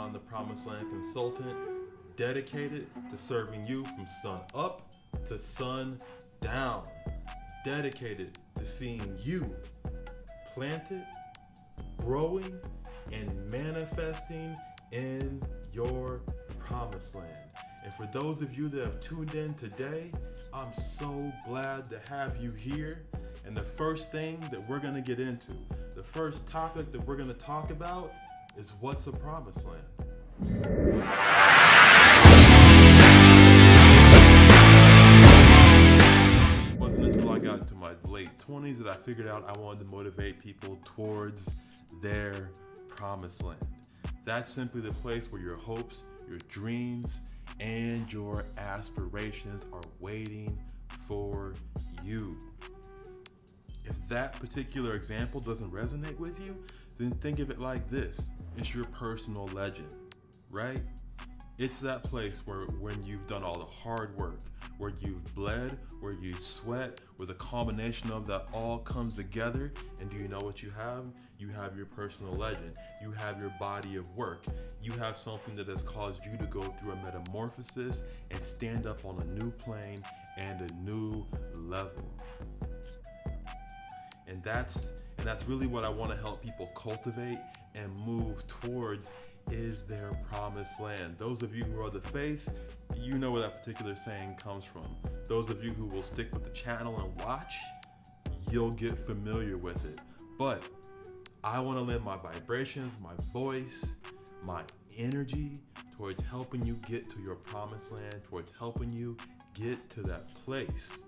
JESHRUN, the Promised Land Consultant, dedicated to serving you from sun up to sun down, dedicated to seeing you planted, growing, and manifesting in your promised land. And for those of you that have tuned in today, I'm so glad to have you here. And the first thing that we're going to get into, the first topic that we're going to talk about is what's a promised land. It wasn't until I got into my late 20s that I figured out I wanted to motivate people towards their promised land. That's simply the place where your hopes, your dreams, and your aspirations are waiting for you. If that particular example doesn't resonate with you, then think of it like this. It's your personal legend, right? It's that place where when you've done all the hard work, where you've bled, where you sweat, where the combination of that all comes together. And do you know what you have? You have your personal legend. You have your body of work. You have something that has caused you to go through a metamorphosis and stand up on a new plane and a new level. And that's really what I want to help people cultivate and move towards, is their promised land. Those of you who are the faith, you know where that particular saying comes from. Those of you who will stick with the channel and watch, you'll get familiar with it. But I want to lend my vibrations, my voice, my energy towards helping you get to your promised land, towards helping you get to that place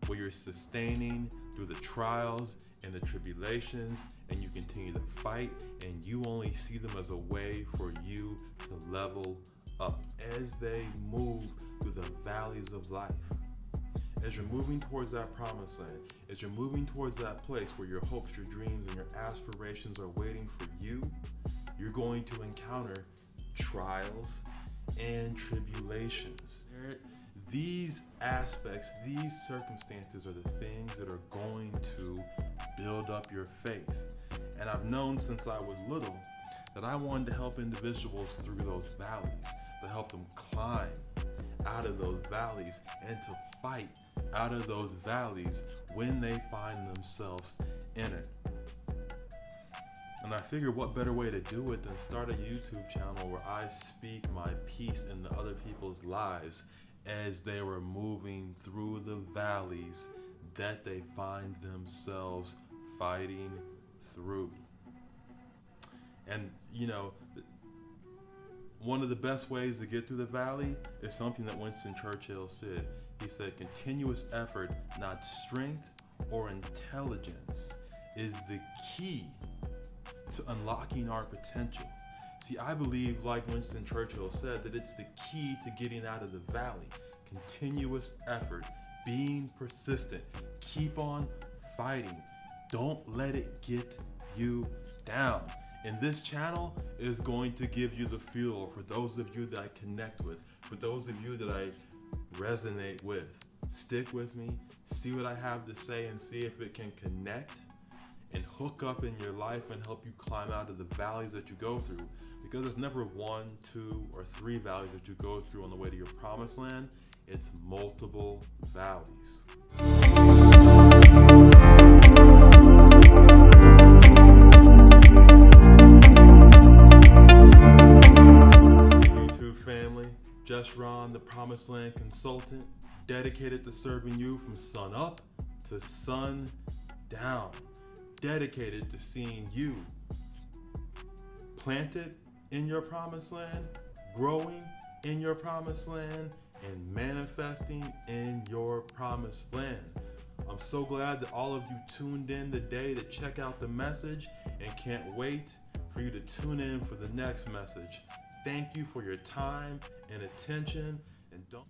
where you're sustaining through the trials and the tribulations, and you continue to fight, and you only see them as a way for you to level up as they move through the valleys of life. As you're moving towards that promised land, as you're moving towards that place where your hopes, your dreams, and your aspirations are waiting for you, you're going to encounter trials and tribulations. These aspects, these circumstances are the things that are going to build up your faith. And I've known since I was little that I wanted to help individuals through those valleys, to help them climb out of those valleys and to fight out of those valleys when they find themselves in it. And I figured what better way to do it than start a YouTube channel where I speak my piece into other people's lives as they were moving through the valleys that they find themselves fighting through. And you know, one of the best ways to get through the valley is something that Winston Churchill said. He said, continuous effort, not strength or intelligence, is the key to unlocking our potential. See, I believe, like Winston Churchill said, that it's the key to getting out of the valley. Continuous effort, being persistent, keep on fighting. Don't let it get you down. And this channel is going to give you the fuel for those of you that I connect with, for those of you that I resonate with. Stick with me, see what I have to say, and see if it can connect and hook up in your life and help you climb out of the valleys that you go through. Because it's never 1, 2, or 3 valleys that you go through on the way to your promised land. It's multiple valleys. YouTube family, JESHRUN, the Promised Land Consultant, dedicated to serving you from sun up to sun down. Dedicated to seeing you planted in your promised land, growing in your promised land, and manifesting in your promised land. I'm so glad that all of you tuned in today to check out the message, and can't wait for you to tune in for the next message. Thank you for your time and attention, and don't